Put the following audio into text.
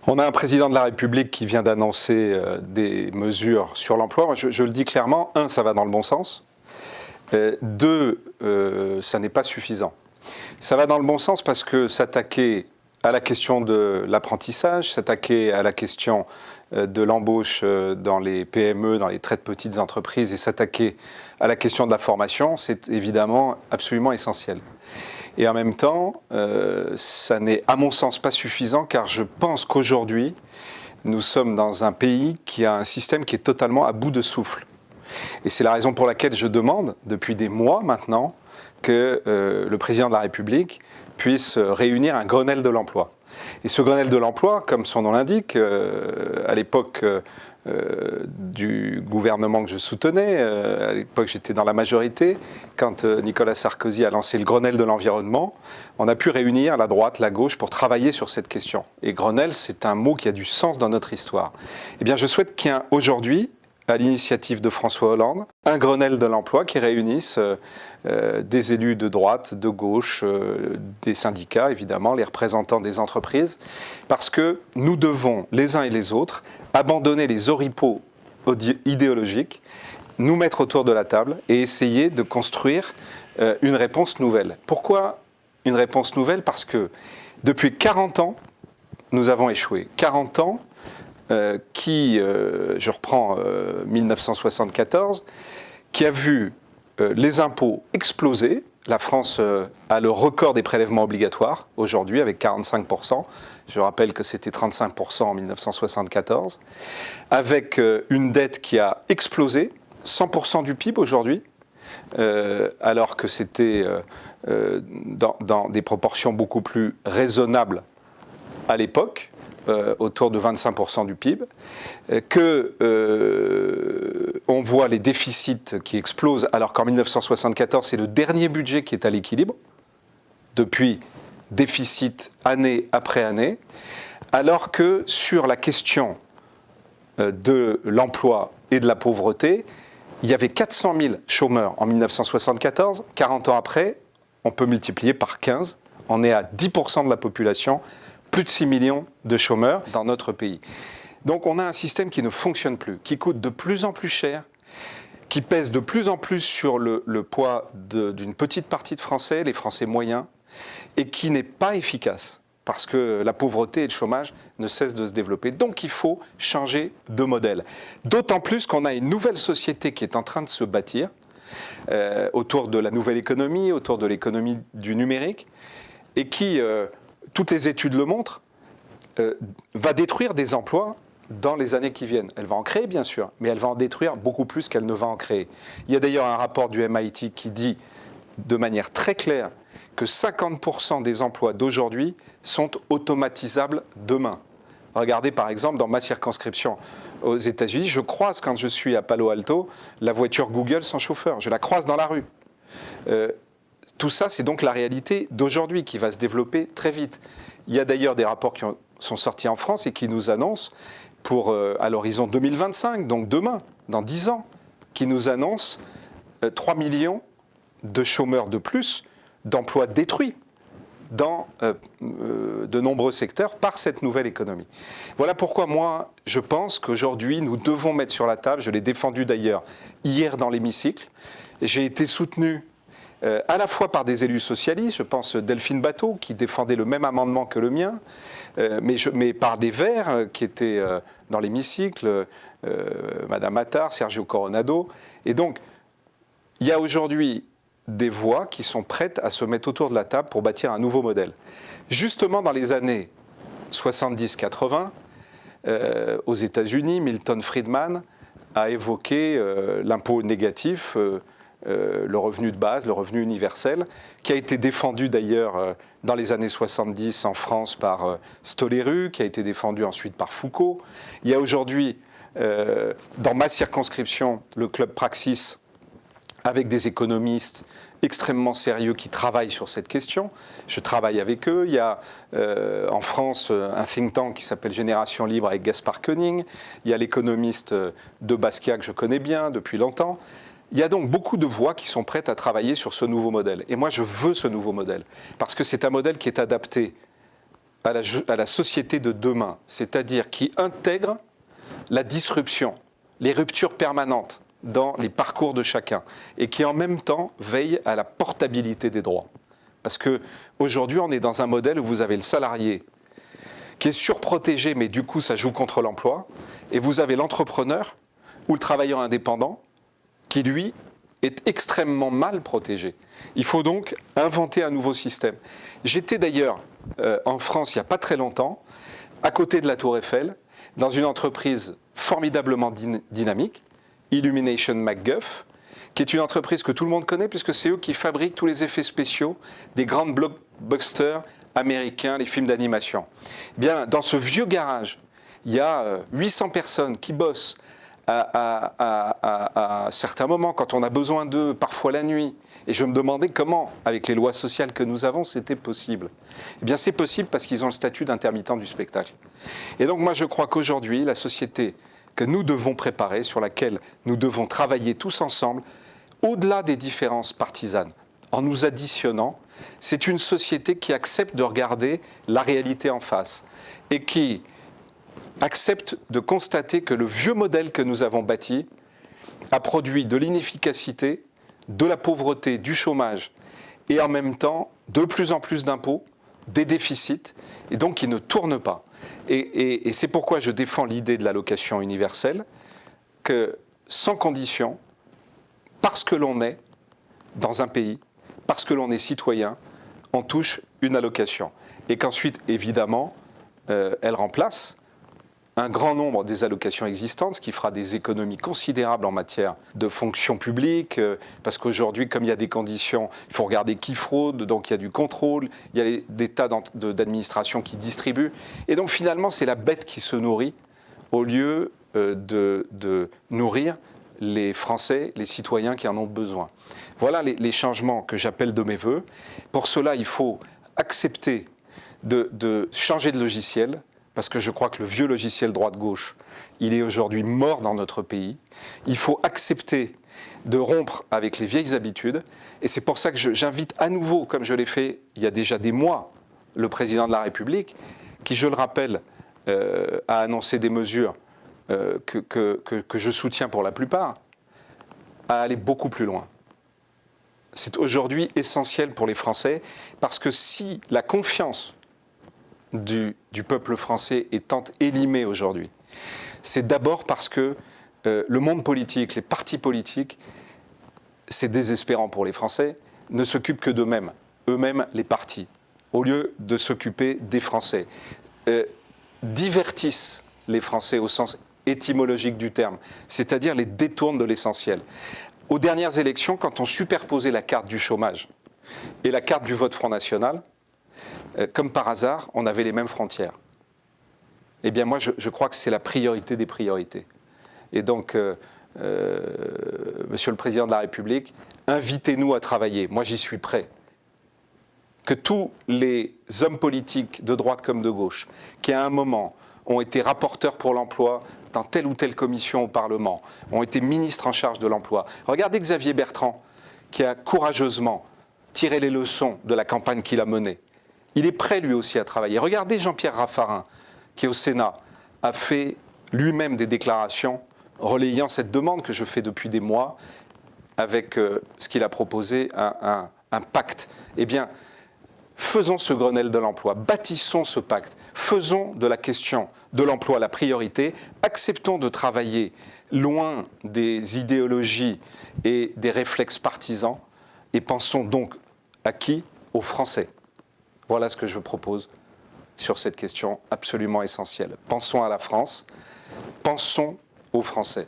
On a un président de la République qui vient d'annoncer des mesures sur l'emploi. Moi, je le dis clairement, un, ça va dans le bon sens. Deux, ça n'est pas suffisant. Ça va dans le bon sens parce que s'attaquer à la question de l'apprentissage, s'attaquer à la question de l'embauche dans les PME, dans les très petites entreprises et s'attaquer à la question de la formation, c'est évidemment absolument essentiel. Et en même temps, ça n'est à mon sens pas suffisant car je pense qu'aujourd'hui, nous sommes dans un pays qui a un système qui est totalement à bout de souffle. Et c'est la raison pour laquelle je demande, depuis des mois maintenant, que le président de la République puisse réunir un Grenelle de l'emploi. Et ce Grenelle de l'emploi, comme son nom l'indique, à l'époque du gouvernement que je soutenais, à l'époque j'étais dans la majorité, quand Nicolas Sarkozy a lancé le Grenelle de l'environnement, on a pu réunir la droite, la gauche pour travailler sur cette question. Et Grenelle, c'est un mot qui a du sens dans notre histoire. Eh bien, je souhaite qu'il y ait aujourd'hui, à l'initiative de François Hollande, un Grenelle de l'emploi qui réunisse des élus de droite, de gauche, des syndicats évidemment, les représentants des entreprises, parce que nous devons, les uns et les autres, abandonner les oripeaux idéologiques, nous mettre autour de la table et essayer de construire une réponse nouvelle. Pourquoi une réponse nouvelle? Parce que depuis 40 ans, nous avons échoué. 40 ans je reprends 1974, qui a vu les impôts exploser. La France a le record des prélèvements obligatoires aujourd'hui avec 45%. Je rappelle que c'était 35% en 1974. Avec une dette qui a explosé, 100% du PIB aujourd'hui, alors que c'était dans des proportions beaucoup plus raisonnables à l'époque. Autour de 25% du PIB, on voit les déficits qui explosent, alors qu'en 1974, c'est le dernier budget qui est à l'équilibre, depuis déficit année après année, alors que sur la question de l'emploi et de la pauvreté, il y avait 400 000 chômeurs en 1974, 40 ans après, on peut multiplier par 15, on est à 10% de la population, plus de 6 millions de chômeurs dans notre pays. Donc on a un système qui ne fonctionne plus, qui coûte de plus en plus cher, qui pèse de plus en plus sur le poids d'une petite partie de Français, les Français moyens, et qui n'est pas efficace, parce que la pauvreté et le chômage ne cessent de se développer. Donc il faut changer de modèle. D'autant plus qu'on a une nouvelle société qui est en train de se bâtir, autour de la nouvelle économie, autour de l'économie du numérique, et qui... toutes les études le montrent, va détruire des emplois dans les années qui viennent. Elle va en créer, bien sûr, mais elle va en détruire beaucoup plus qu'elle ne va en créer. Il y a d'ailleurs un rapport du MIT qui dit de manière très claire que 50% des emplois d'aujourd'hui sont automatisables demain. Regardez par exemple dans ma circonscription aux États-Unis, je croise quand je suis à Palo Alto la voiture Google sans chauffeur. Je la croise dans la rue. Tout ça, c'est donc la réalité d'aujourd'hui qui va se développer très vite. Il y a d'ailleurs des rapports qui sont sortis en France et qui nous annoncent, à l'horizon 2025, donc demain, dans 10 ans, qui nous annoncent 3 millions de chômeurs de plus, d'emplois détruits dans de nombreux secteurs par cette nouvelle économie. Voilà pourquoi moi, je pense qu'aujourd'hui, nous devons mettre sur la table, je l'ai défendu d'ailleurs hier dans l'hémicycle, j'ai été soutenu à la fois par des élus socialistes, je pense Delphine Batho, qui défendait le même amendement que le mien, mais par des Verts qui étaient dans l'hémicycle, Madame Attard, Sergio Coronado. Et donc, il y a aujourd'hui des voix qui sont prêtes à se mettre autour de la table pour bâtir un nouveau modèle. Justement, dans les années 70-80, aux États-Unis, Milton Friedman a évoqué l'impôt négatif, le revenu de base, le revenu universel, qui a été défendu d'ailleurs dans les années 70 en France par Stoléru, qui a été défendu ensuite par Foucault. Il y a aujourd'hui, dans ma circonscription, le club Praxis, avec des économistes extrêmement sérieux qui travaillent sur cette question. Je travaille avec eux. Il y a en France un think tank qui s'appelle Génération Libre avec Gaspard Koenig. Il y a l'économiste de Basquiat que je connais bien depuis longtemps. Il y a donc beaucoup de voix qui sont prêtes à travailler sur ce nouveau modèle. Et moi, je veux ce nouveau modèle, parce que c'est un modèle qui est adapté à la société de demain, c'est-à-dire qui intègre la disruption, les ruptures permanentes dans les parcours de chacun et qui en même temps veille à la portabilité des droits. Parce qu'aujourd'hui, on est dans un modèle où vous avez le salarié qui est surprotégé, mais du coup, ça joue contre l'emploi, et vous avez l'entrepreneur ou le travailleur indépendant qui, lui, est extrêmement mal protégé. Il faut donc inventer un nouveau système. J'étais d'ailleurs en France il n'y a pas très longtemps, à côté de la Tour Eiffel, dans une entreprise formidablement dynamique, Illumination MacGuff, qui est une entreprise que tout le monde connaît puisque c'est eux qui fabriquent tous les effets spéciaux des grandes blockbusters américains, les films d'animation. Eh bien, dans ce vieux garage, il y a 800 personnes qui bossent à certains moments, quand on a besoin d'eux, parfois la nuit. Et je me demandais comment, avec les lois sociales que nous avons, c'était possible. Eh bien, c'est possible parce qu'ils ont le statut d'intermittent du spectacle. Et donc, moi, je crois qu'aujourd'hui, la société que nous devons préparer, sur laquelle nous devons travailler tous ensemble, au-delà des différences partisanes, en nous additionnant, c'est une société qui accepte de regarder la réalité en face et qui accepte de constater que le vieux modèle que nous avons bâti a produit de l'inefficacité, de la pauvreté, du chômage et en même temps de plus en plus d'impôts, des déficits, et donc qui ne tourne pas. Et c'est pourquoi je défends l'idée de l'allocation universelle, que sans condition, parce que l'on est dans un pays, parce que l'on est citoyen, on touche une allocation. Et qu'ensuite, évidemment, elle remplace un grand nombre des allocations existantes, ce qui fera des économies considérables en matière de fonction publique, parce qu'aujourd'hui, comme il y a des conditions, il faut regarder qui fraude, donc il y a du contrôle, il y a des tas d'administrations qui distribuent, et donc finalement, c'est la bête qui se nourrit, au lieu de nourrir les Français, les citoyens qui en ont besoin. Voilà les changements que j'appelle de mes voeux. Pour cela, il faut accepter de changer de logiciel, parce que je crois que le vieux logiciel droite-gauche, il est aujourd'hui mort dans notre pays. Il faut accepter de rompre avec les vieilles habitudes. Et c'est pour ça que j'invite à nouveau, comme je l'ai fait il y a déjà des mois, le président de la République, qui, je le rappelle, a annoncé des mesures que je soutiens pour la plupart, à aller beaucoup plus loin. C'est aujourd'hui essentiel pour les Français, parce que si la confiance du peuple français étant élimé aujourd'hui, c'est d'abord parce que le monde politique, les partis politiques, c'est désespérant pour les Français, ne s'occupent que d'eux-mêmes, eux-mêmes les partis, au lieu de s'occuper des Français. Divertissent les Français au sens étymologique du terme, c'est-à-dire les détournent de l'essentiel. Aux dernières élections, quand on superposait la carte du chômage et la carte du vote Front National, comme par hasard, on avait les mêmes frontières. Eh bien, moi, je crois que c'est la priorité des priorités. Et donc, Monsieur le Président de la République, invitez-nous à travailler. Moi, j'y suis prêt. Que tous les hommes politiques, de droite comme de gauche, qui à un moment ont été rapporteurs pour l'emploi dans telle ou telle commission au Parlement, ont été ministres en charge de l'emploi. Regardez Xavier Bertrand, qui a courageusement tiré les leçons de la campagne qu'il a menée. Il est prêt lui aussi à travailler. Regardez Jean-Pierre Raffarin, qui au Sénat a fait lui-même des déclarations relayant cette demande que je fais depuis des mois avec ce qu'il a proposé, un pacte. Eh bien, faisons ce Grenelle de l'emploi, bâtissons ce pacte, faisons de la question de l'emploi la priorité, acceptons de travailler loin des idéologies et des réflexes partisans et pensons donc à qui ? Aux Français. Voilà ce que je propose sur cette question absolument essentielle. Pensons à la France, pensons aux Français.